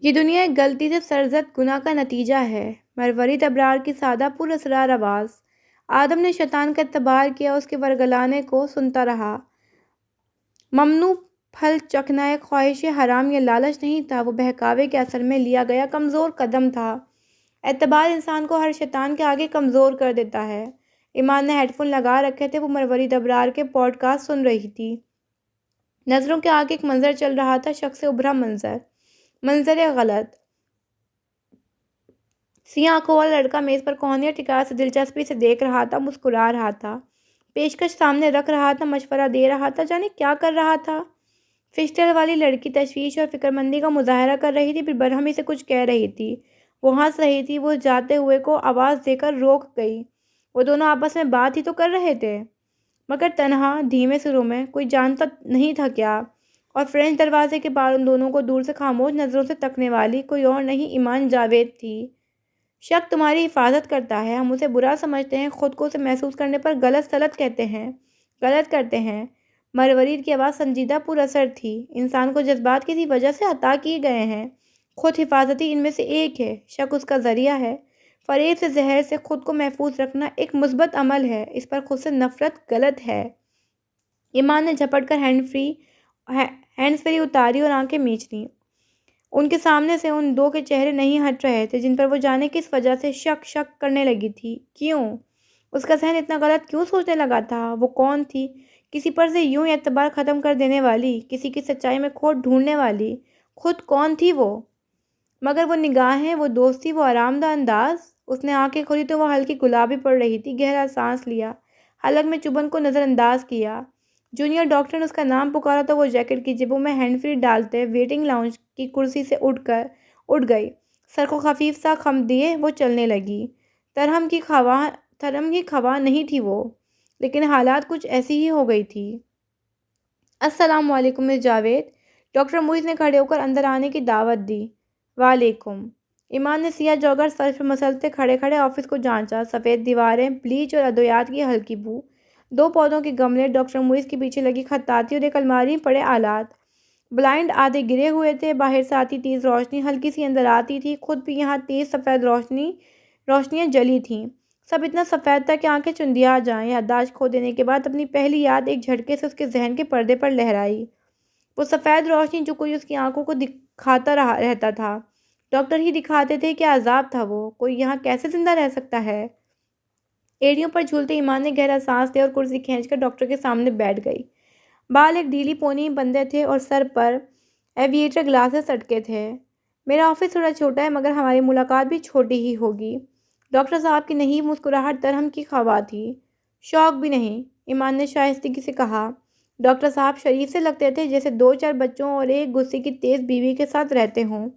یہ دنیا ایک غلطی سے سرزد گناہ کا نتیجہ ہے۔ مروری ابرار کی سادہ پر اسرار آواز۔ آدم نے شیطان کا اتباع کیا، اس کے ورگلانے کو سنتا رہا۔ ممنوع پھل چکھنا ایک خواہش حرام یا لالچ نہیں تھا، وہ بہکاوے کے اثر میں لیا گیا کمزور قدم تھا۔ اعتبار انسان کو ہر شیطان کے آگے کمزور کر دیتا ہے۔ ایمان نے ہیڈ فون لگا رکھے تھے، وہ مروری ابرار کے پوڈ کاسٹ سن رہی تھی۔ نظروں کے آگے ایک منظر چل رہا تھا، شک سے ابھرا منظر غلط۔ سیاہ آنکھوں والا لڑکا میز پر کوہنی اور ٹکار سے دلچسپی سے دیکھ رہا تھا، مسکرا رہا تھا، پیشکش سامنے رکھ رہا تھا، مشورہ دے رہا تھا، جانے کیا کر رہا تھا۔ فسٹل والی لڑکی تشویش اور فکرمندی کا مظاہرہ کر رہی تھی، پھر برہمی سے کچھ کہہ رہی تھی۔ وہ ہنس رہی تھی، وہ جاتے ہوئے کو آواز دے کر روک گئی۔ وہ دونوں آپس میں بات ہی تو کر رہے تھے، مگر تنہا، دھیمے سروں میں۔ کوئی جانتا نہیں تھا کیا؟ اور فرینچ دروازے کے پار ان دونوں کو دور سے خاموش نظروں سے تکنے والی کوئی اور نہیں، ایمان جاوید تھی۔ شک تمہاری حفاظت کرتا ہے، ہم اسے برا سمجھتے ہیں، خود کو اسے محسوس کرنے پر غلط سلط کرتے ہیں۔ مروری کی آواز سنجیدہ پر اثر تھی۔ انسان کو جذبات کسی وجہ سے عطا کیے گئے ہیں، خود حفاظتی ان میں سے ایک ہے۔ شک اس کا ذریعہ ہے۔ فریب سے، زہر سے خود کو محفوظ رکھنا ایک مثبت عمل ہے، اس پر خود سے نفرت غلط ہے۔ ایمان نے جھپٹ کر ہینڈز فری اتاری اور آنکھیں میچ لیں۔ ان کے سامنے سے ان دو کے چہرے نہیں ہٹ رہے تھے جن پر وہ جانے کس وجہ سے شک کرنے لگی تھی۔ کیوں؟ اس کا ذہن اتنا غلط کیوں سوچنے لگا تھا؟ وہ کون تھی؟ کسی پر سے یوں ہی اعتبار ختم کر دینے والی، کسی کی سچائی میں کھوٹ ڈھونڈنے والی۔ خود کون تھی وہ؟ مگر وہ نگاہیں، وہ دوستی، وہ آرام دہ انداز۔ اس نے آنکھیں کھولی تو وہ ہلکی گلابی پڑ رہی تھی۔ گہرا سانس لیا، حلق میں چبھن کو نظر انداز کیا۔ جونیئر ڈاکٹر نے اس کا نام پکارا تو وہ جیکٹ کی جیبوں میں ہینڈ فری ڈالتے ویٹنگ لاؤنج کی کرسی سے اٹھ گئی۔ سر کو خفیف سا خم دیے وہ چلنے لگی۔ ترہم کی خواہاں نہیں تھی وہ، لیکن حالات کچھ ایسی ہی ہو گئی تھی۔ السلام علیکم مس جاوید، ڈاکٹر موئز نے کھڑے ہو کر اندر آنے کی دعوت دی۔ وعلیکم۔ ایمان نے سیاہ جوگر فرش پر مسلتے کھڑے کھڑے آفس کو جانچا۔ سفید دیواریں، بلیچ اور ادویات کی ہلکی بو، دو پودوں کے گملے، ڈاکٹر موئز کے پیچھے لگی خطاطی اور ایک الماری میں پڑے آلات۔ بلائنڈ آدھے گرے ہوئے تھے، باہر سے آتی تیز روشنی ہلکی سی اندر آتی تھی، خود بھی یہاں تیز سفید روشنیاں جلی تھیں۔ سب اتنا سفید تھا کہ آنکھیں چندیا جائیں۔ یادداشت کھو دینے کے بعد اپنی پہلی یاد ایک جھٹکے سے اس کے ذہن کے پردے پر لہرائی۔ وہ سفید روشنی جو کوئی اس کی آنکھوں کو دکھاتا رہتا تھا۔ ڈاکٹر ہی دکھاتے تھے، کیا عذاب تھا وہ! کوئی یہاں کیسے زندہ رہ سکتا ہے؟ ایڑیوں پر جھولتے ایمان نے گہرا سانس لیا اور کرسی کھینچ کر ڈاکٹر کے سامنے بیٹھ گئی۔ بال ایک ڈھیلی پونی میں بندھے تھے اور سر پر ایویٹر گلاسز اٹکے تھے۔ میرا آفس تھوڑا چھوٹا ہے، مگر ہماری ملاقات بھی چھوٹی ہی ہوگی۔ ڈاکٹر صاحب کی نحیف مسکراہٹ ترہم کی خواہ تھی۔ شوق بھی نہیں، ایمان نے شائستگی سے کہا۔ ڈاکٹر صاحب شریف سے لگتے تھے، جیسے 2-4 بچوں اور ایک غصے کی تیز بیوی کے ساتھ رہتے ہوں۔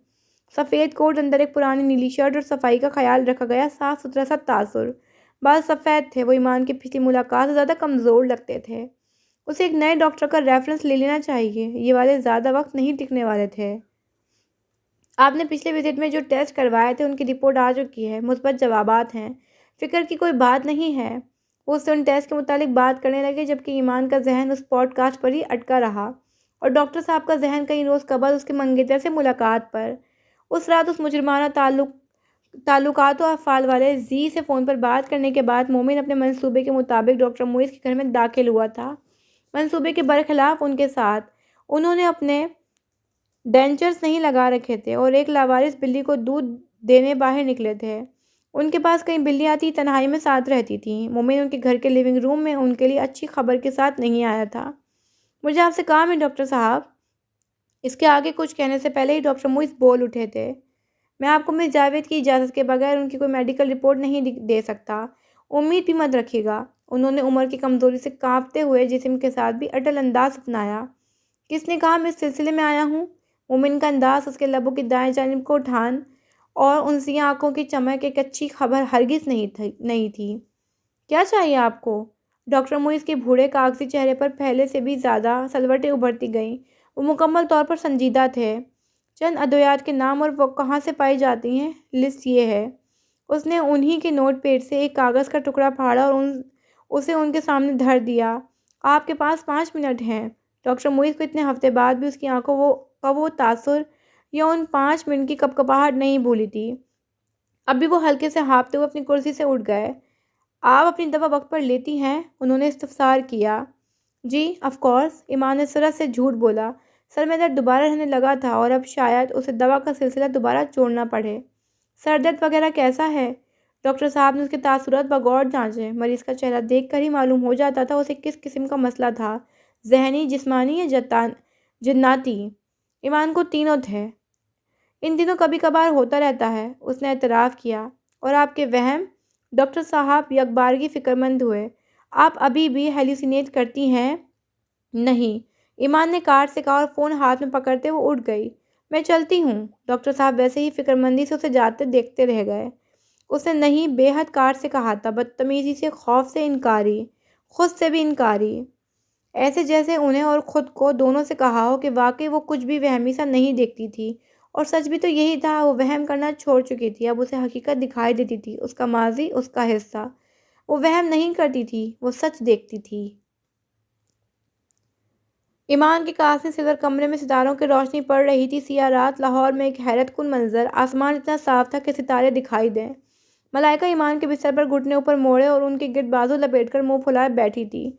سفید کوٹ، اندر ایک پرانی نیلی شرٹ اور صفائی کا خیال رکھا گیا صاف ستھرا سا تاثر۔ بال سفید تھے، وہ ایمان کی پچھلی ملاقات سے زیادہ کمزور لگتے تھے۔ اسے ایک نئے ڈاکٹر کا ریفرنس لے لینا چاہیے، یہ والے زیادہ وقت نہیں ٹکنے والے تھے۔ آپ نے پچھلے وزٹ میں جو ٹیسٹ کروائے تھے ان کی رپورٹ آ چکی ہے، مثبت جوابات ہیں، فکر کی کوئی بات نہیں ہے۔ وہ اس سے ان ٹیسٹ کے متعلق بات کرنے لگے، جبکہ ایمان کا ذہن اس پوڈ کاسٹ پر ہی اٹکا رہا اور ڈاکٹر صاحب کا ذہن کئی روز قبل اس کے منگیتر سے ملاقات پر۔ اس رات اس مجرمانہ تعلقات و افعال والے زی سے فون پر بات کرنے کے بعد مومن اپنے منصوبے کے مطابق ڈاکٹر موئز کے گھر میں داخل ہوا تھا۔ منصوبے کے برخلاف ان کے ساتھ انہوں نے اپنے ڈینچرز نہیں لگا رکھے تھے اور ایک لاوارث بلی کو دودھ دینے باہر نکلے تھے۔ ان کے پاس کئی بلیاں تھیں، تنہائی میں ساتھ رہتی تھیں۔ مومن ان کے گھر کے لیونگ روم میں ان کے لیے اچھی خبر کے ساتھ نہیں آیا تھا۔ مجھے آپ سے کام ہے ڈاکٹر صاحب۔ اس کے آگے کچھ کہنے سے پہلے ہی ڈاکٹر موئز بول اٹھے تھے۔ میں آپ کو مس جاوید کی اجازت کے بغیر ان کی کوئی میڈیکل رپورٹ نہیں دے سکتا۔ امید بھی مت رکھیے گا۔ انہوں نے عمر کی کمزوری سے کانپتے ہوئے جسم کے ساتھ بھی اٹل انداز اپنایا۔ کس نے کہا میں اس سلسلے میں آیا ہوں؟ مومن کا انداز، اس کے لبوں کی دائیں جانب کو اٹھان اور ان سیاہ آنکھوں کی چمک ایک اچھی خبر ہرگز نہیں تھی۔ کیا چاہیے آپ کو؟ ڈاکٹر موئز کے بوڑھے کاغذی چہرے پر پہلے سے بھی زیادہ سلوٹیں ابھرتی گئیں۔ وہ مکمل طور پر سنجیدہ تھے۔ چند ادویات کے نام اور وہ کہاں سے پائی جاتی ہیں، لسٹ یہ ہے۔ اس نے انہی کے نوٹ پیڈ سے ایک کاغذ کا ٹکڑا پھاڑا اور اسے ان کے سامنے دھر دیا۔ آپ کے پاس 5 منٹ ہیں۔ ڈاکٹر موئز کو اتنے ہفتے بعد بھی اس کی آنکھوں کا وہ تاثر یا ان 5 منٹ کی کپکپاہٹ نہیں بھولی تھی۔ اب بھی وہ ہلکے سے ہانپتے ہوئے اپنی کرسی سے اٹھ گئے۔ آپ اپنی دوا وقت پر لیتی ہیں؟ انہوں نے استفسار کیا۔ جی آف کورس، ایمان نے سرعت سے جھوٹ بولا۔ سر میں درد دوبارہ رہنے لگا تھا اور اب شاید اسے دوا کا سلسلہ دوبارہ چھوڑنا پڑے۔ سر درد وغیرہ کیسا ہے؟ ڈاکٹر صاحب نے اس کے تاثرات بغور جانچے۔ مریض کا چہرہ دیکھ کر ہی معلوم ہو جاتا تھا اسے کس قسم کا مسئلہ تھا، ذہنی، جسمانی یا جناتی۔ ایمان کو تینوں تھے۔ ان دنوں کبھی کبھار ہوتا رہتا ہے، اس نے اعتراف کیا۔ اور آپ کے وہم؟ ڈاکٹر صاحب یکبارگی فکرمند ہوئے۔ آپ ابھی بھی ہیلوسینیٹ کرتی ہیں؟ نہیں، ایمان نے کارڈ سے کہا اور فون ہاتھ میں پکڑتے وہ اٹھ گئی۔ میں چلتی ہوں۔ ڈاکٹر صاحب ویسے ہی فکرمندی سے اسے جاتے دیکھتے رہ گئے۔ اس نے نہیں بے حد کارڈ سے کہا تھا، بدتمیزی سے، خوف سے انکاری، خود سے بھی انکاری، ایسے جیسے انہیں اور خود کو دونوں سے کہا ہو کہ واقعی وہ کچھ بھی وہمی سا نہیں دیکھتی تھی، اور سچ بھی تو یہی تھا، وہ وہم کرنا چھوڑ چکی تھی، اب اسے حقیقت دکھائی دیتی تھی، اس کا ماضی، اس کا حصہ۔ وہ وہم نہیں کرتی تھی، وہ سچ دیکھتی تھی۔ ایمان کے کاسے سلور کمرے میں ستاروں کی روشنی پڑ رہی تھی۔ سیاہ رات، لاہور میں ایک حیرت کن منظر، آسمان اتنا صاف تھا کہ ستارے دکھائی دیں۔ ملائکہ ایمان کے بستر پر گھٹنے اوپر موڑے اور ان کے گرد بازو لپیٹ کر منہ پھلائے بیٹھی تھی۔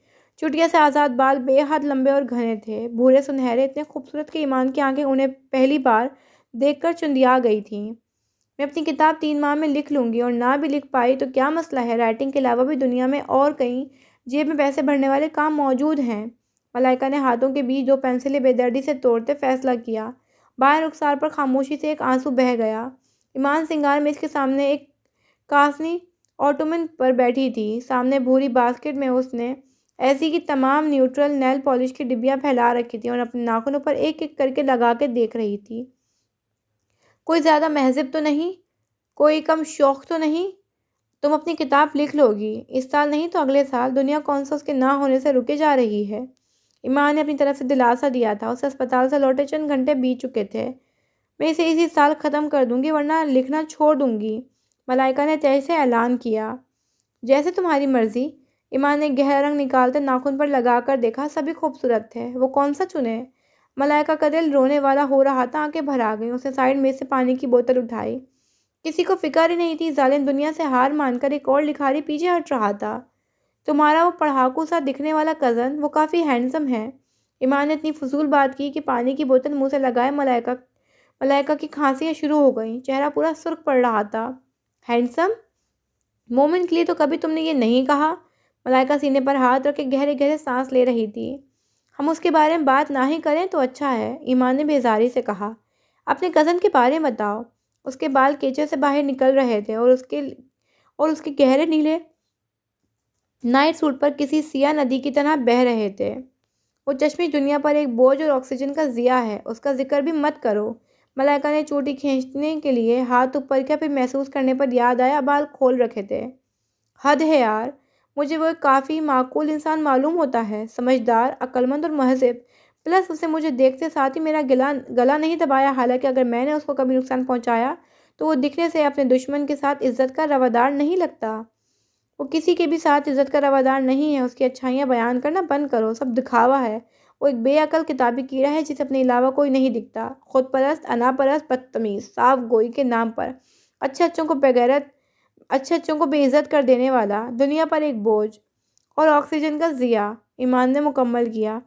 چٹیا سے آزاد بال بے حد لمبے اور گھنے تھے، بھورے سنہرے، اتنے خوبصورت کہ ایمان کی آنکھیں انہیں پہلی بار دیکھ کر چندیا گئی تھیں۔ میں اپنی کتاب 3 ماہ میں لکھ لوں گی، اور نہ بھی لکھ پائی تو کیا مسئلہ ہے، رائٹنگ کے علاوہ بھی دنیا میں اور کئی جیب میں پیسے بھرنے والے کام موجود ہیں۔ ملائکہ نے ہاتھوں کے بیچ 2 پنسلیں بے دردی سے توڑتے فیصلہ کیا۔ بائیں رخسار پر خاموشی سے ایک آنسو بہہ گیا۔ ایمان سنگار میز کے سامنے ایک کاسنی اوٹومن پر بیٹھی تھی۔ سامنے بھوری باسکٹ میں اس نے ایسی کی تمام نیوٹرل نیل پالش کی ڈبیاں پھیلا رکھی تھیں اور اپنے ناخنوں پر ایک ایک کر کے لگا کے دیکھ رہی تھی۔ کوئی زیادہ مہذب تو نہیں؟ کوئی کم شوق تو نہیں؟ تم اپنی کتاب لکھ لو گی، اس سال نہیں تو اگلے سال۔ دنیا کون سا اس کے نہ ہونے سے رکے جا رہی ہے؟ ایمان نے اپنی طرف سے دلاسا دیا تھا۔ اسے اسپتال سے لوٹے چند گھنٹے بیت چکے تھے۔ میں اسے اسی سال ختم کر دوں گی، ورنہ لکھنا چھوڑ دوں گی، ملائکہ نے تیزی سے اعلان کیا۔ جیسے تمہاری مرضی۔ ایمان نے گہرا رنگ نکالتے ناخن پر لگا کر دیکھا، سبھی خوبصورت تھے، وہ کون سا چنے؟ ملائکہ کا دل رونے والا ہو رہا تھا، آنکھیں بھر آ گئیں۔ اس نے سائیڈ میز سے پانی کی بوتل اٹھائی۔ کسی کو فکر ہی نہیں تھی، ظالم دنیا سے ہار مان کر ایک اور لکھاری پیچھے ہٹ رہا تھا۔ تمہارا وہ پڑھاکو سا دکھنے والا کزن، وہ کافی ہینڈسم ہے۔ ایمان نے اتنی فضول بات کی کہ پانی کی بوتل منہ سے لگائے ملائکہ کی کھانسیاں شروع ہو گئیں، چہرہ پورا سرخ پڑ رہا تھا۔ ہینڈسم؟ مومنٹ کے لیے تو کبھی تم نے یہ نہیں کہا۔ ملائکہ سینے پر ہاتھ رکھ کے گہرے گہرے سانس لے رہی تھی۔ ہم اس کے بارے میں بات نہ ہی کریں تو اچھا ہے، ایمان نے بیزاری سے کہا۔ اپنے کزن کے بارے میں بتاؤ۔ اس کے بال کیچے سے باہر نکل رہے تھے اور اس کے گہرے نیلے نائٹ سوٹ پر کسی سیاہ ندی کی طرح بہہ رہے تھے۔ وہ چشمش دنیا پر ایک بوجھ اور آکسیجن کا ضیاع ہے، اس کا ذکر بھی مت کرو۔ ملائکہ نے چوٹی کھینچنے کے لیے ہاتھ اوپر کیا، پھر محسوس کرنے پر یاد آیا بال کھول رکھے تھے۔ حد ہے یار، مجھے وہ ایک کافی معقول انسان معلوم ہوتا ہے، سمجھدار، عقل مند اور مہذب۔ پلس اسے مجھے دیکھتے ساتھ ہی میرا گلا نہیں دبایا، حالانکہ اگر میں نے اس کو کبھی نقصان پہنچایا تو وہ دکھنے سے اپنے دشمن کے ساتھ عزت کا روادار نہیں لگتا۔ وہ کسی کے بھی ساتھ عزت کا روادار نہیں ہے۔ اس کی اچھائیاں بیان کرنا بند کرو، سب دکھاوا ہے۔ وہ ایک بے عقل کتابی کیڑا ہے جسے اپنے علاوہ کوئی نہیں دکھتا، خود پرست، انا پرست، بدتمیز، صاف گوئی کے نام پر اچھے اچھوں کو بے عزت کر دینے والا، دنیا پر ایک بوجھ اور آکسیجن کا ضیاع۔ ایمان نے مکمل کیا۔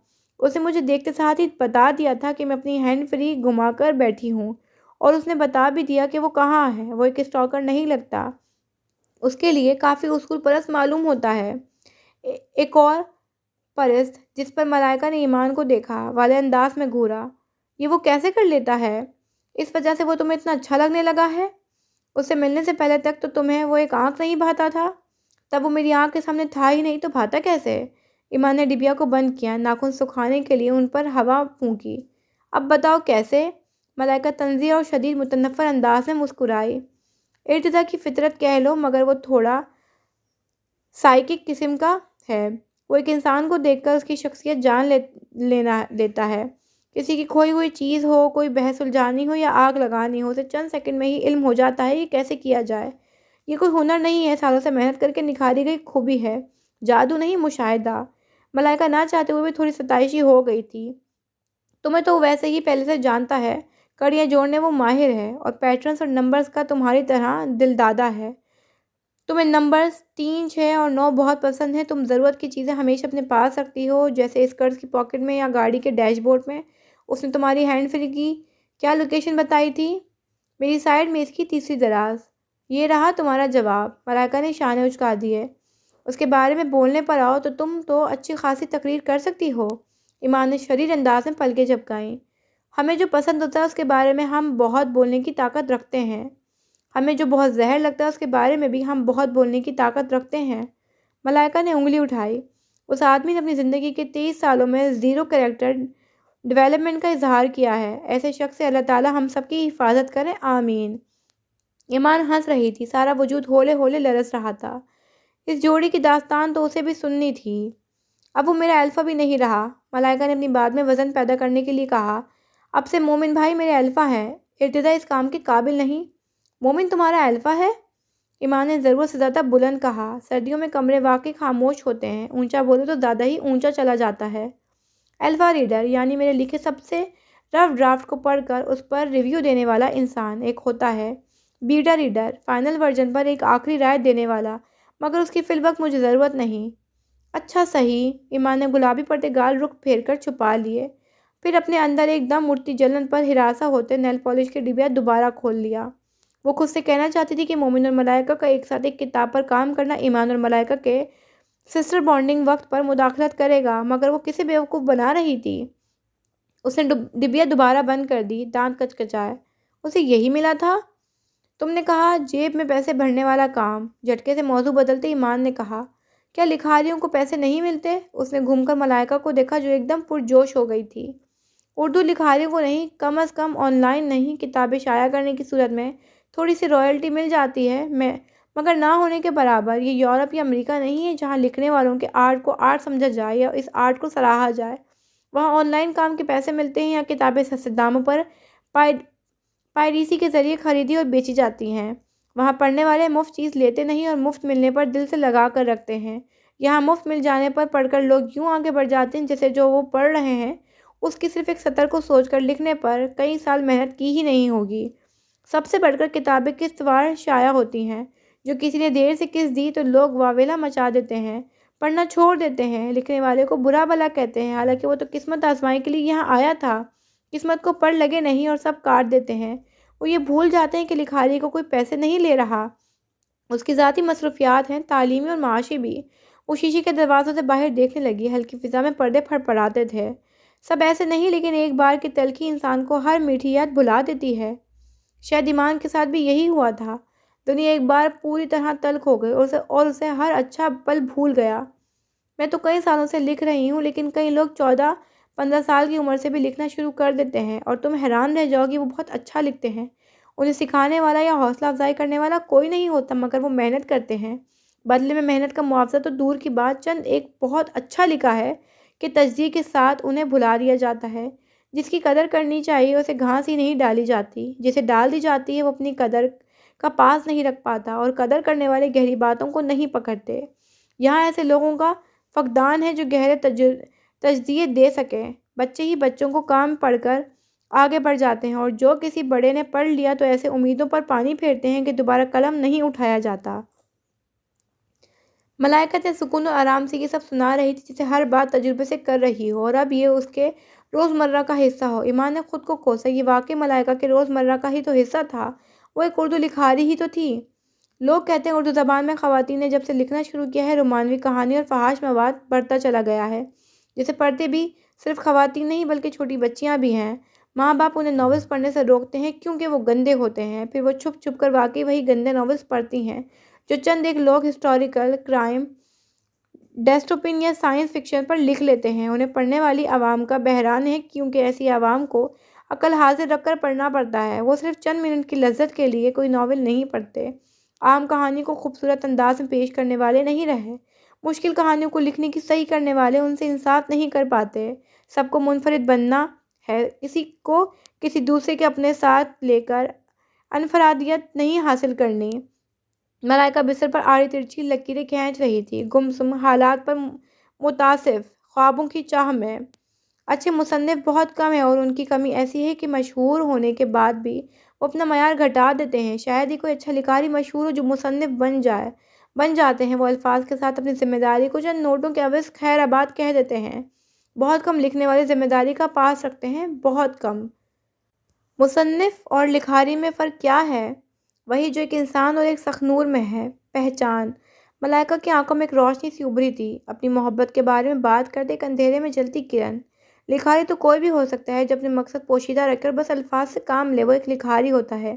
اسے مجھے دیکھتے ساتھ ہی بتا دیا تھا کہ میں اپنی ہینڈ فری گھما کر بیٹھی ہوں، اور اس نے بتا بھی دیا کہ وہ کہاں ہے۔ وہ ایک اسٹاکر نہیں لگتا، اس کے لیے کافی اصول پرست معلوم ہوتا ہے۔ ایک اور پرست جس پر ملائکہ نے ایمان کو دیکھا والے انداز میں گھورا، یہ وہ کیسے کر لیتا ہے؟ اس وجہ سے وہ تمہیں اتنا اچھا لگنے لگا ہے؟ اس سے ملنے سے پہلے تک تو تمہیں وہ ایک آنکھ نہیں بھاتا تھا؟ تب وہ میری آنکھ کے سامنے تھا ہی نہیں تو بھاتا کیسے؟ ایمان نے ڈبیا کو بند کیا، ناخن سکھانے کے لیے ان پر ہوا پھونکی۔ اب بتاؤ کیسے؟ ملائکہ طنزیہ اور شدید متنفر انداز میں مسکرائی۔ ارتداد کی فطرت کہہ لو، مگر وہ تھوڑا سائیکک قسم کا ہے۔ وہ ایک انسان کو دیکھ کر اس کی شخصیت جان لیتا ہے۔ کسی کی کھوئی ہوئی چیز ہو، کوئی بحث سلجھانی ہو یا آگ لگانی ہو، اسے چند سیکنڈ میں ہی علم ہو جاتا ہے یہ کیسے کیا جائے۔ یہ کوئی ہنر نہیں ہے، سالوں سے محنت کر کے نکھاری گئی خوبی ہے، جادو نہیں، مشاہدہ۔ ملائکہ نہ چاہتے ہوئے بھی تھوڑی ستائشی ہو گئی تھی۔ تمہیں تو ویسے ہی پہلے سے جانتا ہے، کڑیاں جوڑنے وہ ماہر ہے اور پیٹرنز اور نمبرز کا تمہاری طرح دل دادا ہے۔ تمہیں نمبرز 3، 6 اور 9 بہت پسند ہیں۔ تم ضرورت کی چیزیں ہمیشہ اپنے پاس رکھتی ہو، جیسے اسکرٹس کی پاکٹ میں یا گاڑی کے ڈیش بورڈ میں۔ اس نے تمہاری ہینڈ فری کی کیا لوکیشن بتائی تھی؟ میری سائڈ میں اس کی تیسری دراز۔ یہ رہا تمہارا جواب۔ ملائکہ نے شانے اچکا دیے۔ اس کے بارے میں بولنے پر آؤ تو تم تو اچھی خاصی تقریر کر سکتی ہو۔ ایمان نے شریر انداز میں پلکیں جھپکائیں۔ ہمیں جو پسند ہوتا ہے اس کے بارے میں ہم بہت بولنے کی طاقت رکھتے ہیں۔ ہمیں جو بہت زہر لگتا ہے اس کے بارے میں بھی ہم بہت بولنے کی طاقت رکھتے ہیں۔ ملائکہ نے انگلی اٹھائی۔ اس آدمی نے اپنی زندگی کے 23 سالوں میں 0 کریکٹر ڈیولپمنٹ کا اظہار کیا ہے۔ ایسے شخص سے اللہ تعالیٰ ہم سب کی حفاظت کرے، آمین۔ ایمان ہنس رہی تھی، سارا وجود ہولے ہولے لرز رہا تھا۔ اس جوڑی کی داستان تو اسے بھی سننی تھی۔ اب وہ میرا الفا بھی نہیں رہا، ملائکہ نے اپنی بات میں وزن پیدا کرنے کے لیے کہا۔ اب سے مومن بھائی میرے الفا ہیں، ارتضیٰ اس کام کے قابل نہیں۔ مومن تمہارا الفا ہے؟ ایمان نے ضرورت سے زیادہ بلند کہا۔ سردیوں میں کمرے واقعی خاموش ہوتے ہیں، اونچا بولو تو زیادہ ہی اونچا چلا جاتا ہے۔ الفا ریڈر یعنی میرے لکھے سب سے رف ڈرافٹ کو پڑھ کر اس پر ریویو دینے والا انسان ایک ہوتا ہے۔ بیٹا ریڈر فائنل ورژن پر ایک آخری رائے دینے والا، مگر اس کی فی الوقت مجھے ضرورت نہیں۔ اچھا صحیح۔ ایمان نے گلابی پڑتے گال رخ پھیر کر چھپا لیے، پھر اپنے اندر ایک دم اٹھتی جلن پر ہراساں ہوتے نیل پالش کے ڈبیا دوبارہ کھول لیا۔ وہ خود سے کہنا چاہتی تھی کہ مومن اور ملائکہ کا ایک ساتھ ایک کتاب پر کام کرنا ایمان اور ملائکہ کے سسٹر بانڈنگ وقت پر مداخلت کرے گا، مگر وہ کسے بیوقوف بنا رہی تھی۔ اس نے ڈبیا دوبارہ بند کر دی، دانت کچکچائے۔ اسے یہی ملا تھا؟ تم نے کہا جیب میں پیسے بھرنے والا کام۔ جھٹکے سے موضوع بدلتے ایمان نے کہا، کیا لکھاریوں کو پیسے نہیں ملتے؟ اس نے گھوم کر ملائکہ کو دیکھا جو ایک دم پرجوش ہو گئی تھی۔ اردو لکھاریوں کو نہیں، کم از کم آن لائن نہیں، کتابیں شائع کرنے کی صورت میں تھوڑی سی رائلٹی مل جاتی ہے، مگر نہ ہونے کے برابر۔ یہ یورپ یا امریکہ نہیں ہے جہاں لکھنے والوں کے آرٹ کو آرٹ سمجھا جائے یا اس آرٹ کو سراہا جائے۔ وہاں آن لائن کام کے پیسے ملتے ہیں یا کتابیں سستے داموں پر پائریسی کے ذریعے خریدی اور بیچی جاتی ہیں۔ وہاں پڑھنے والے مفت چیز لیتے نہیں اور مفت ملنے پر دل سے لگا کر رکھتے ہیں۔ یہاں مفت مل جانے پر پڑھ کر لوگ یوں آگے بڑھ جاتے ہیں جیسے جو وہ پڑھ رہے ہیں اس کی صرف ایک سطر کو سوچ کر لکھنے پر کئی سال محنت کی ہی نہیں ہوگی۔ سب سے بڑھ کر کتابیں قسط وار شائع ہوتی ہیں، جو کسی نے دیر سے قسط دی تو لوگ واویلا مچا دیتے ہیں، پڑھنا چھوڑ دیتے ہیں، لکھنے والے کو برا بھلا کہتے ہیں، حالانکہ وہ تو قسمت آزمائی کے لیے یہاں آیا تھا۔ قسمت کو پڑھ لگے نہیں اور سب کاٹ دیتے ہیں۔ وہ یہ بھول جاتے ہیں کہ لکھاری کو کوئی پیسے نہیں لے رہا، اس کی ذاتی مصروفیات ہیں، تعلیمی اور معاشی بھی۔ وہ شیشے کے دروازوں سے باہر دیکھنے لگی، ہلکی فضا میں پردے پھڑپڑاتے تھے۔ سب ایسے نہیں، لیکن ایک بار کی تلخی انسان کو ہر میٹھی یاد بھلا دیتی ہے۔ شاید ایمان کے ساتھ بھی یہی ہوا تھا۔ دنیا ایک بار پوری طرح تلخ ہو گئی اور اسے ہر اچھا پل بھول گیا۔ میں تو کئی سالوں سے لکھ رہی ہوں، لیکن کئی لوگ 14-15 سال کی عمر سے بھی لکھنا شروع کر دیتے ہیں، اور تم حیران رہ جاؤ گی وہ بہت اچھا لکھتے ہیں۔ انہیں سکھانے والا یا حوصلہ افزائی کرنے والا کوئی نہیں ہوتا، مگر وہ محنت کرتے ہیں۔ بدلے میں محنت کا معاوضہ تو دور کی بات، چند ایک بہت اچھا لکھا ہے کہ تجزیے کے ساتھ انہیں بھلا دیا جاتا ہے۔ جس کی قدر کرنی چاہیے اسے گھاس ہی نہیں ڈالی جاتی، جسے ڈال دی جاتی ہے وہ اپنی قدر کا پاس نہیں رکھ پاتا، اور قدر کرنے والے گہری باتوں کو نہیں پکڑتے۔ یہاں ایسے لوگوں کا فقدان ہے جو گہرے تجزیے دے سکیں۔ بچے ہی بچوں کو کام پڑھ کر آگے بڑھ جاتے ہیں، اور جو کسی بڑے نے پڑھ لیا تو ایسے امیدوں پر پانی پھیرتے ہیں کہ دوبارہ قلم نہیں اٹھایا جاتا۔ ملائکہ نے سکون و آرام سے یہ سب سنا رہی تھی جسے ہر بات تجربے سے کر رہی ہو، اور اب یہ اس کے روزمرہ کا حصہ ہو۔ ایمان نے خود کو کوسا، یہ واقعی ملائکہ کے روزمرہ کا ہی تو حصہ تھا، وہ ایک اردو لکھاری ہی تو تھی۔ لوگ کہتے ہیں اردو زبان میں خواتین نے جب سے لکھنا شروع کیا ہے رومانوی کہانی اور فحش مواد بڑھتا چلا گیا ہے، جسے پڑھتے بھی صرف خواتین نہیں بلکہ چھوٹی بچیاں بھی ہیں۔ ماں باپ انہیں ناولز پڑھنے سے روکتے ہیں کیونکہ وہ گندے ہوتے ہیں، پھر وہ چھپ چھپ کر واقعی وہی گندے ناولز پڑھتی ہیں جو چند ایک لوگ ہسٹوریکل، کرائم، ڈسٹوپین یا سائنس فکشن پر لکھ لیتے ہیں۔ انہیں پڑھنے والی عوام کا بحران ہے کیونکہ ایسی عوام کو عقل حاضر رکھ کر پڑھنا پڑتا ہے، وہ صرف چند منٹ کی لذت کے لیے کوئی ناول نہیں پڑھتے۔ عام کہانی کو خوبصورت انداز میں پیش کرنے والے نہیں رہے، مشکل کہانیوں کو لکھنے کی صحیح کرنے والے ان سے انصاف نہیں کر پاتے۔ سب کو منفرد بننا ہے، کسی کو کسی دوسرے کے اپنے ساتھ لے کر انفرادیت نہیں حاصل کرنی۔ ملائکہ بستر پر آڑی ترچھی لکیریں کھینچ رہی تھی، گمسم حالات پر متاسف خوابوں کی چاہ میں۔ اچھے مصنف بہت کم ہیں اور ان کی کمی ایسی ہے کہ مشہور ہونے کے بعد بھی وہ اپنا معیار گھٹا دیتے ہیں۔ شاید ہی کوئی اچھا لکھاری مشہور ہو جو مصنف بن جاتے ہیں۔ وہ الفاظ کے ساتھ اپنی ذمہ داری کو چند نوٹوں کے عوض خیر آباد کہہ دیتے ہیں۔ بہت کم لکھنے والے ذمہ داری کا پاس رکھتے ہیں، بہت کم۔ مصنف اور لکھاری میں فرق کیا ہے؟ وہی جو ایک انسان اور ایک سخنور میں ہے، پہچان۔ ملائکہ کی آنکھوں میں ایک روشنی سی ابھری تھی، اپنی محبت کے بارے میں بات کرتے ایک اندھیرے میں جلتی کرن۔ لکھاری تو کوئی بھی ہو سکتا ہے جو اپنے مقصد پوشیدہ رکھ کر بس الفاظ سے کام لے، وہ ایک لکھاری ہوتا ہے۔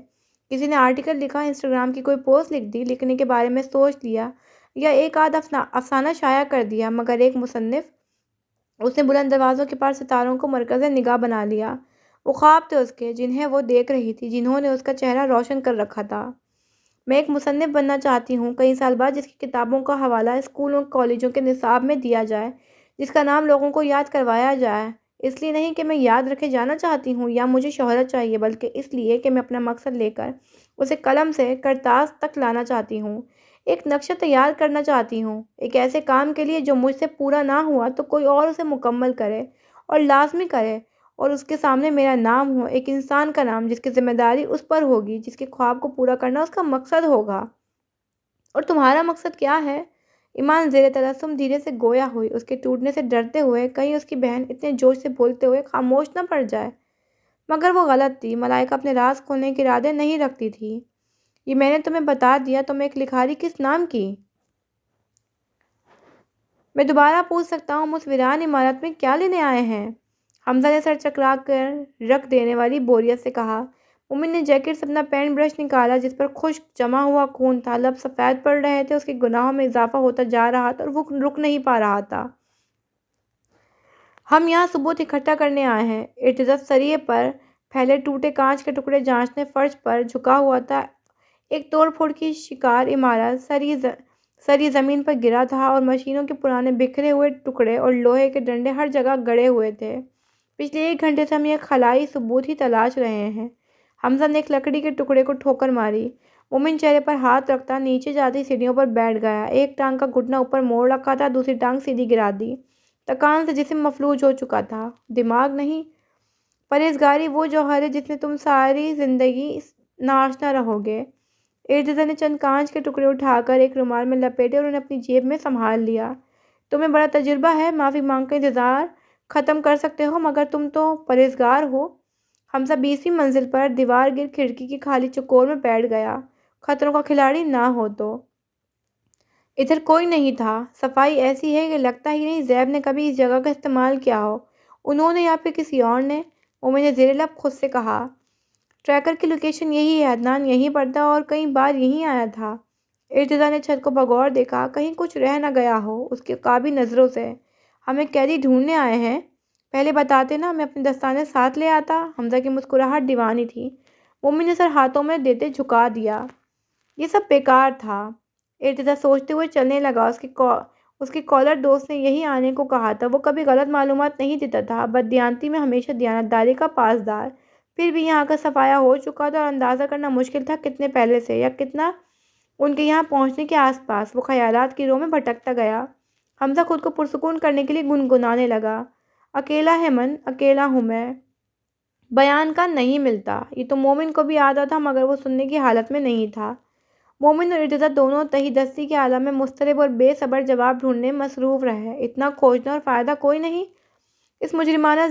کسی نے آرٹیکل لکھا، انسٹاگرام کی کوئی پوسٹ لکھ دی، لکھنے کے بارے میں سوچ لیا یا ایک آدھ افسانہ شائع کر دیا، مگر ایک مصنف، اس نے بلند دروازوں کے پار ستاروں کو مرکز نگاہ بنا لیا۔ وہ خواب تھے اس کے، جنہیں وہ دیکھ رہی تھی، جنہوں نے اس کا چہرہ روشن کر رکھا تھا۔ میں ایک مصنف بننا چاہتی ہوں، کئی سال بعد جس کی کتابوں کا حوالہ اسکولوں کالجوں کے نصاب میں دیا جائے، جس کا نام لوگوں کو یاد کروایا جائے، اس لیے نہیں کہ میں یاد رکھے جانا چاہتی ہوں یا مجھے شہرت چاہیے، بلکہ اس لیے کہ میں اپنا مقصد لے کر اسے قلم سے کرتاس تک لانا چاہتی ہوں۔ ایک نقشہ تیار کرنا چاہتی ہوں، ایک ایسے کام کے لیے جو مجھ سے پورا نہ ہوا تو کوئی اور اسے مکمل کرے اور لازمی کرے، اور اس کے سامنے میرا نام ہو، ایک انسان کا نام جس کی ذمہ داری اس پر ہوگی، جس کے خواب کو پورا کرنا اس کا مقصد ہوگا۔ اور تمہارا مقصد کیا ہے؟ ایمان زیر تبسم دھیرے سے گویا ہوئی، اس کے ٹوٹنے سے ڈرتے ہوئے کہیں اس کی بہن اتنے جوش سے بولتے ہوئے خاموش نہ پڑ جائے۔ مگر وہ غلط تھی، ملائکہ اپنے راز کھولنے کے ارادے نہیں رکھتی تھی۔ یہ میں نے تمہیں بتا دیا، تم ایک لکھاری کس نام کی؟ میں دوبارہ پوچھ سکتا ہوں، ہم اس ویران عمارت میں کیا لینے آئے ہیں؟ حمزہ نے سر چکرا کر رکھ دینے والی بوریت سے کہا۔ مومن نے جیکٹ سے اپنا پینٹ برش نکالا جس پر خشک جمع ہوا خون تھا، لب سفید پڑ رہے تھے، اس کے گناہوں میں اضافہ ہوتا جا رہا تھا اور وہ رک نہیں پا رہا تھا۔ ہم یہاں ثبوت اکٹھا کرنے آئے ہیں۔ ارتزت سریے پر پھیلے ٹوٹے کانچ کے ٹکڑے جانچنے فرش پر جھکا ہوا تھا۔ ایک توڑ پھوڑ کی شکار عمارت سری زمین پر گرا تھا اور مشینوں کے پرانے بکھرے ہوئے ٹکڑے اور لوہے کے ڈنڈے ہر جگہ گڑے ہوئے تھے۔ پچھلے 1 گھنٹے سے ہم یہ خلائی ثبوت ہی تلاش رہے ہیں۔ حمزہ نے ایک لکڑی کے ٹکڑے کو ٹھوکر ماری۔ مومن چہرے پر ہاتھ رکھتا نیچے جاتی سیڑھیوں پر بیٹھ گیا۔ ایک ٹانگ کا گھٹنا اوپر موڑ رکھا تھا، دوسری ٹانگ سیدھی گرا دی۔ تکان سے جسم مفلوج ہو چکا تھا۔ دماغ نہیں، پرہیزگاری وہ جوہر ہے جس میں تم ساری زندگی ناآشنا رہو گے۔ ارتزا نے چند کانچ کے ٹکڑے اٹھا کر ایک رومال میں لپیٹے اور انہیں اپنی جیب میں سنبھال لیا۔ تمہیں بڑا تجربہ ہے، معافی مانگ کر انتظار ختم کر سکتے ہو، مگر تم تو پرہیزگار ہو۔ حمزہ 20ویں منزل پر دیوار گر کھڑکی کی خالی چوکور میں بیٹھ گیا۔ خطروں کا کھلاڑی نہ ہو تو۔ ادھر کوئی نہیں تھا۔ صفائی ایسی ہے کہ لگتا ہی نہیں زیب نے کبھی اس جگہ کا استعمال کیا ہو۔ انہوں نے یا پھر کسی اور نے؟ مومن نے زیر لب خود سے کہا۔ ٹریکر کی لوکیشن یہی ہے، عدنان یہیں پر تھا اور کئی بار یہیں آیا تھا۔ ارتزا نے چھت کو بغور دیکھا، کہیں کچھ رہ نہ گیا ہو اس کی عقابی نظروں سے۔ ہم ایک قیدی ڈھونڈنے آئے ہیں، پہلے بتاتے نا، میں اپنے دستانے ساتھ لے آتا۔ حمزہ کی مسکراہٹ دیوانی تھی۔ مومن نے سر ہاتھوں میں دیتے جھکا دیا۔ یہ سب بیکار تھا۔ ارتزا سوچتے ہوئے چلنے لگا۔ اس کی کالر دوست نے یہی آنے کو کہا تھا۔ وہ کبھی غلط معلومات نہیں دیتا تھا، بددیانتی میں ہمیشہ دیانتداری کا پاسدار۔ پھر بھی یہاں کا صفایا ہو چکا تھا اور اندازہ کرنا مشکل تھا کتنے پہلے سے یا کتنا ان کے یہاں پہنچنے کے آس پاس۔ وہ خیالات کی رو میں بھٹکتا گیا۔ حمزہ خود کو پرسکون کرنے کے لیے گنگنانے لگا۔ اکیلا ہے من، اکیلا ہوں میں، بیان کا نہیں ملتا۔ یہ تو مومن کو بھی آتا تھا، مگر وہ سننے کی حالت میں نہیں تھا۔ مومن اور ارتزا دونوں تہی دستی کے عالم میں مضطرب اور بے صبر جواب ڈھونڈنے مصروف رہے۔ اتنا کھوجنا اور فائدہ کوئی نہیں۔ اس مجرمانہ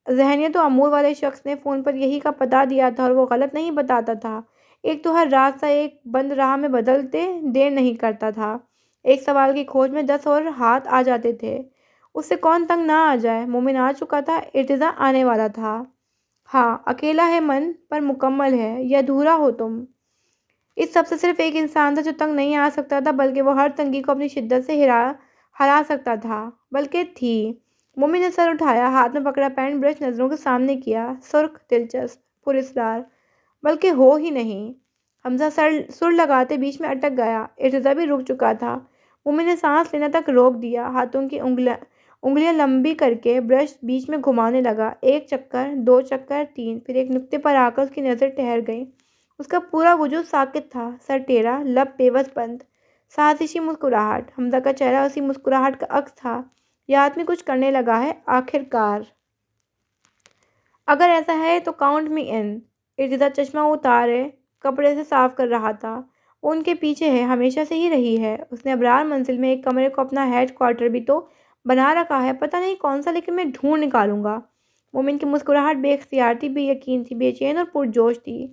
ذہنیت و امور والے شخص نے فون پر یہی کا پتہ دیا تھا اور وہ غلط نہیں بتاتا تھا۔ ایک تو ہر راستہ ایک بند راہ میں بدلتے دیر نہیں کرتا تھا۔ ایک سوال کی کھوج میں 10 اور ہاتھ آ جاتے تھے۔ اس سے کون تنگ نہ آ جائے؟ مومن آ چکا تھا، ارتزا آنے والا تھا۔ ہاں، اکیلا ہے من پر مکمل ہے، یہ ادھورا ہو تم۔ اس سب سے صرف ایک انسان تھا جو تنگ نہیں آ سکتا تھا، بلکہ وہ ہر تنگی کو اپنی شدت سے ہرا سکتا تھا، بلکہ تھی۔ مومن نے سر اٹھایا، ہاتھ میں پکڑا پینٹ برش نظروں کے سامنے کیا۔ سرخ، دلچسپ، پراسرار، بلکہ ہو ہی نہیں۔ حمزہ سر لگاتے بیچ میں اٹک گیا۔ ارتزا بھی رک چکا تھا۔ مومن نے سانس لینا تک روک دیا۔ ہاتھوں کی انگلیاں لمبی کر کے برش بیچ میں گھمانے لگا۔ 1 چکر، 2 چکر، 3، پھر ایک نقطے پر آ کر اس کی نظر ٹھہر گئی۔ اس کا پورا وجود ساکت تھا، سر ٹیڑھا، لب بے بس بند، سازشی مسکراہٹ۔ حمزہ کا چہرہ اسی مسکراہٹ کا عکس تھا۔ یہ آدمی کچھ کرنے لگا ہے آخر کار۔ اگر ایسا ہے تو کاؤنٹ می ان۔ ارتضیٰ چشمہ اتارے کپڑے سے صاف کر رہا تھا۔ وہ ان کے پیچھے ہے، ہمیشہ سے ہی رہی ہے۔ اس نے ابرار منزل میں ایک کمرے کو اپنا ہیڈ کوارٹر بھی تو بنا رکھا ہے، پتہ نہیں کون سا، لیکن میں ڈھونڈ نکالوں گا۔ مومن کی مسکراہٹ بے اختیار تھی، بے یقین تھی، بے چین اور پرجوش تھی۔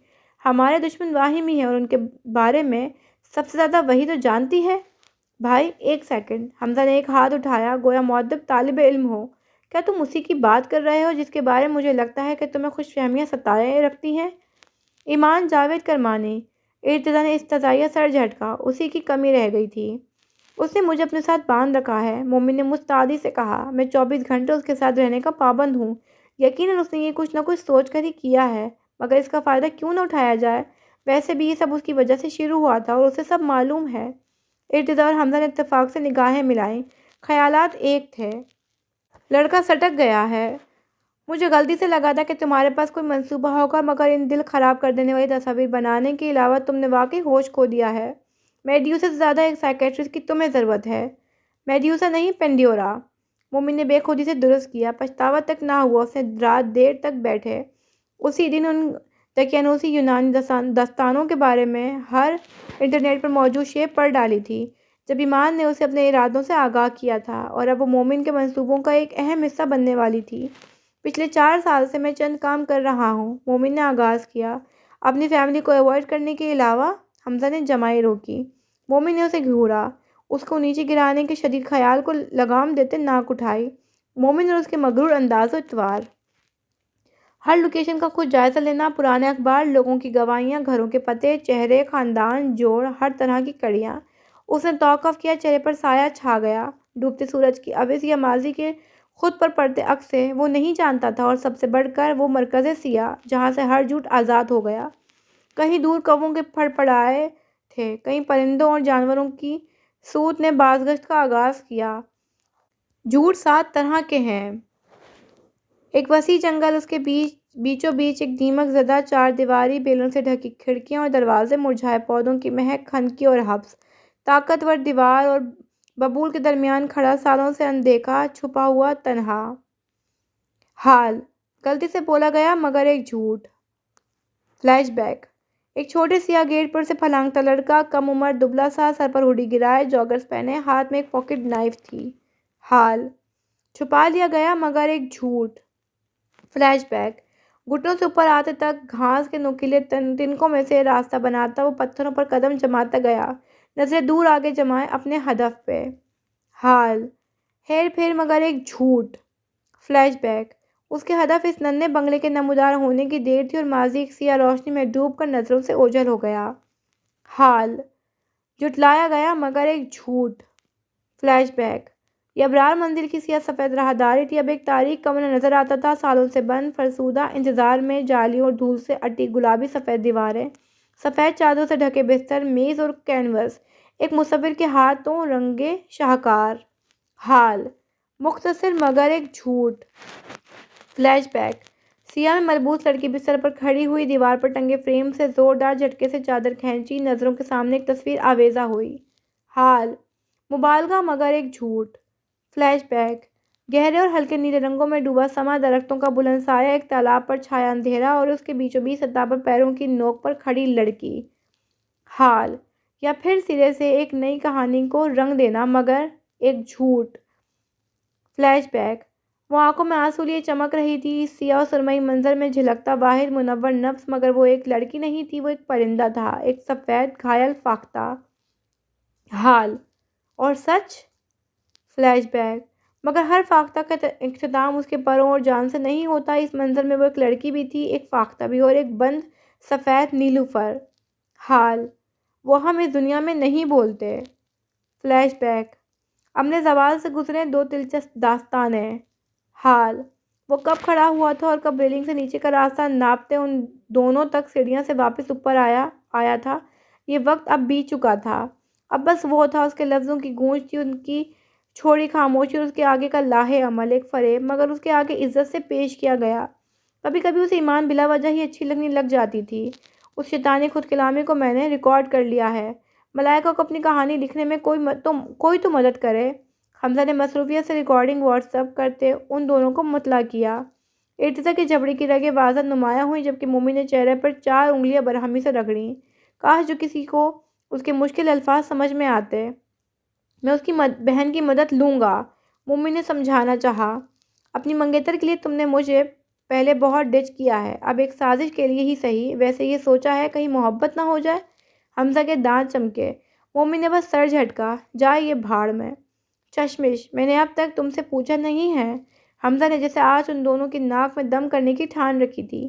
ہمارے دشمن واہمی ہیں اور ان کے بارے میں سب سے زیادہ وہی تو جانتی ہے۔ بھائی ایک سیکنڈ، حمزہ نے ایک ہاتھ اٹھایا گویا مؤدب طالب علم ہو۔ کیا تم اسی کی بات کر رہے ہو جس کے بارے میں مجھے لگتا ہے کہ تمہیں خوش فہمیاں ستائے رکھتی ہیں؟ ایمان جاوید کرمانی۔ ارتضیٰ نے استحضائیہ سر جھٹکا، اسی کی کمی رہ گئی تھی۔ اس نے مجھے اپنے ساتھ باندھ رکھا ہے، مومن نے مستعدی سے کہا۔ میں 24 گھنٹے اس کے ساتھ رہنے کا پابند ہوں۔ یقیناً اس نے یہ کچھ نہ کچھ سوچ کر ہی کیا ہے، مگر اس کا فائدہ کیوں نہ اٹھایا جائے؟ ویسے بھی یہ سب اس کی وجہ سے شروع ہوا تھا اور اسے سب معلوم ہے۔ ارتضیٰ اور حمزہ نے اتفاق سے نگاہیں ملائیں۔ خیالات ایک تھے۔ لڑکا سٹک گیا ہے۔ مجھے غلطی سے لگا تھا کہ تمہارے پاس کوئی منصوبہ ہوگا، مگر ان دل خراب کر دینے والی تصاویر بنانے کے علاوہ تم نے واقعی ہوش کھو دیا ہے۔ میڈیوسا سے زیادہ ایک سائیکیٹرسٹ کی تمہیں ضرورت ہے۔ میڈیوسا نہیں، پینڈورا۔ مومن نے بے خودی سے درست کیا۔ پچھتاوا تک نہ ہوا، اس نے رات دیر تک بیٹھے اسی دن ان دقیانوسی یونانی داستانوں کے بارے میں ہر انٹرنیٹ پر موجود شے پڑھ ڈالی تھی جب ایمان نے اسے اپنے ارادوں سے آگاہ کیا تھا، اور اب وہ مومن کے منصوبوں کا ایک اہم حصہ بننے والی تھی۔ پچھلے 4 سال سے میں چند کام کر رہا ہوں، مومن نے آغاز کیا، اپنی فیملی کو ایوائڈ کرنے کے علاوہ۔ حمزہ نے جمائی روکی۔ مومن نے اسے گھورا، اس کو نیچے گرانے کے شدید خیال کو لگام دیتے ناک اٹھائی۔ مومن اور اس کے مغرور انداز و اطوار۔ ہر لوکیشن کا خود جائزہ لینا، پرانے اخبار، لوگوں کی گواہیاں، گھروں کے پتے، چہرے، خاندان، جوڑ، ہر طرح کی کڑیاں۔ اس نے توقف کیا، چہرے پر سایہ چھا گیا۔ ڈوبتے سورج کی عوض یا ماضی کے خود پر پڑتے عکس سے وہ نہیں جانتا تھا، اور سب سے بڑھ کر وہ مرکز سیاہ جہاں سے ہر جھوٹ آزاد ہو گیا۔ کہیں دور کووں کے پھڑپڑائے تھے، کہیں پرندوں اور جانوروں کی صوت نے بازگشت کا آغاز کیا۔ جھوٹ 7 طرح کے ہیں۔ ایک وسیع جنگل، اس کے بیچوں بیچ ایک دیمک زدہ 4 دیواری، بیلوں سے ڈھکی کھڑکیاں اور دروازے، مرجھائے پودوں کی مہک، خنکی اور حبس، طاقتور دیوار اور ببول کے درمیان کھڑا، سالوں سے اندیکھا، چھپا ہوا، تنہا حال۔ غلطی سے بولا گیا مگر ایک جھوٹ۔ Flashback. ایک چھوٹے سیاہ گیٹ پر سے پھلانگتا لڑکا، کم عمر، دبلا سا، سر پر ہوڈی گرائے، جاگرز پہنے، ہاتھ میں ایک پاکٹ نائف تھی۔ حال۔ چھپا لیا گیا مگر ایک جھوٹ۔ Flashback. گھٹنوں سے اوپر آتے تک گھاس کے نوکیلے تنکوں میں سے راستہ بناتا وہ پتھروں پر قدم جماتا گیا، نظریں دور آگے جمائے اپنے ہدف پہ۔ حال۔ ہیر پھیر مگر ایک جھوٹ۔ Flash back. اس کے ہدف اس ننھے بنگلے کے نمودار ہونے کی دیر تھی، اور ماضی ایک سیاہ روشنی میں ڈوب کر نظروں سے اوجھل ہو گیا۔ حال۔ جھٹلایا گیا مگر ایک جھوٹ۔ Flashback. یہ ابرار منزل کی سیاہ سفید راہداری تھی، اب ایک تاریک کمرہ نظر آتا تھا، سالوں سے بند، فرسودہ، انتظار میں، جالیوں اور دھول سے اٹی گلابی سفید دیواریں، سفید چادروں سے ڈھکے بستر، میز اور کینوس، ایک مصور کے ہاتھوں، رنگے شاہکار۔ حال۔ مختصر مگر ایک جھوٹ۔ Flashback. سیاہ میں ملبوس لڑکی بستر پر کھڑی ہوئی، دیوار پر ٹنگے فریم سے زوردار جھٹکے سے چادر کھینچی، نظروں کے سامنے ایک تصویر آویزہ ہوئی۔ حال۔ مبالغہ مگر ایک جھوٹ۔ Flashback. گہرے اور ہلکے نیلے رنگوں میں ڈوبا سما، درختوں کا بلند سایہ، ایک تالاب پر چھایا اندھیرا، اور اس کے بیچوں بیچ سطح پر پیروں کی نوک پر کھڑی لڑکی۔ حال۔ یا پھر سرے سے ایک نئی کہانی کو رنگ دینا مگر ایک جھوٹ۔ Flashback. وہ آنکھوں میں آنسو لیے چمک رہی تھی، اس سیاہ و سرمئی منظر میں جھلکتا واحد منور نفس، مگر وہ ایک لڑکی نہیں تھی، وہ ایک پرندہ تھا، ایک سفید گھائل فاختہ۔ حال۔ اور سچ؟ Flash back. مگر ہر فاختہ کا اختتام اس کے پروں اور جان سے نہیں ہوتا، اس منظر میں وہ ایک لڑکی بھی تھی، ایک فاختہ بھی، اور ایک بند سفید نیلوفر۔ حال۔ وہ ہم اس دنیا میں نہیں بولتے۔ Flashback. اپنے زوال سے گزرے 2 دلچسپ داستانیں۔ حال۔ وہ کب کھڑا ہوا تھا اور کب ریلنگ سے نیچے کا راستہ ناپتے ان دونوں تک سیڑھیاں سے واپس اوپر آیا تھا، یہ وقت اب بیت چکا تھا۔ اب بس وہ تھا، اس کے لفظوں کی گونج تھی، ان کی چھوڑی خاموشی، اور اس کے آگے کا لاہے عمل، ایک فریب، مگر اس کے آگے عزت سے پیش کیا گیا۔ کبھی کبھی اسے ایمان بلا وجہ ہی اچھی لگنے لگ جاتی تھی۔ اس شیطانی خود کلامی کو میں نے ریکارڈ کر لیا ہے۔ ملائکہ کو اپنی کہانی لکھنے میں کوئی تو مدد کرے۔ حمزہ نے مصروفیت سے ریکارڈنگ واٹس ایپ کرتے ان دونوں کو مطلع کیا۔ ارتضیٰ کی جبڑی کی رگیں واضح نمایاں ہوئیں جبکہ مومن نے چہرے پر 4 انگلیاں برہمی سے رگڑیں۔ کاش جو کسی کو اس کے مشکل الفاظ سمجھ میں آتے۔ میں اس کی بہن کی مدد لوں گا، مومن نے سمجھانا چاہا۔ اپنی منگیتر کے لیے تم نے مجھے پہلے بہت ڈچ کیا ہے، اب ایک سازش کے لیے ہی صحیح، ویسے یہ سوچا ہے کہیں محبت نہ ہو جائے؟ حمزہ کے دانت چمکے۔ مومن نے بس سر جھٹکا، جائے یہ بھاڑ میں۔ چشمش، میں نے اب تک تم سے پوچھا نہیں ہے۔ حمزہ نے جیسے آج ان دونوں کی ناک میں دم کرنے کی ٹھان رکھی تھی۔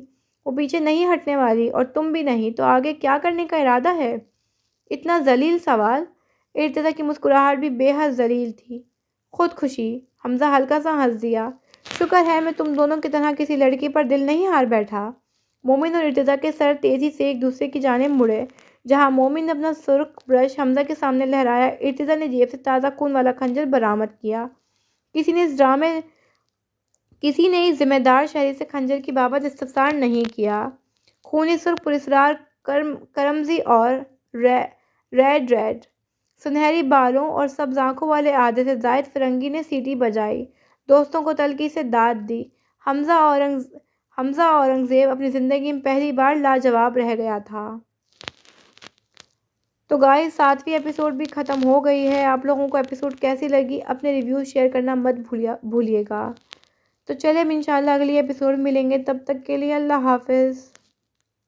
وہ پیچھے نہیں ہٹنے والی اور تم بھی نہیں، تو آگے کیا کرنے کا ارادہ ہے؟ اتنا ذلیل سوال۔ ارتضیٰ کی مسکراہٹ بھی بے حد ذلیل تھی۔ خود خوشی۔ حمزہ ہلکا سا ہنس دیا۔ شکر ہے میں تم دونوں کی طرح کسی لڑکی پر دل نہیں ہار بیٹھا۔ مومن اور ارتضیٰ کے سر تیزی سے ایک دوسرے کی جانب مڑے۔ جہاں مومن نے اپنا سرخ برش حمزہ کے سامنے لہرایا، ارتضیٰ نے جیب سے تازہ خون والا خنجر برآمد کیا۔ کسی نے اس ذمہ دار شہری سے خنجر کی بابت استفسار نہیں کیا۔ خونی سرخ پراسرار کرمزی اور ریڈ سنہری بالوں اور سبز آنکھوں والے آدھے سے زائد فرنگی نے سیٹی بجائی، دوستوں کو تلخی سے داد دی۔ حمزہ اورنگزیب اپنی زندگی میں پہلی بار لاجواب رہ گیا تھا۔ تو گائز 7ویں ایپیسوڈ بھی ختم ہو گئی ہے۔ آپ لوگوں کو ایپیسوڈ کیسی لگی اپنے ریویوز شیئر کرنا مت بھولیے گا۔ تو چلے اب انشاءاللہ اگلی ایپیسوڈ ملیں گے، تب تک کے لیے اللہ حافظ۔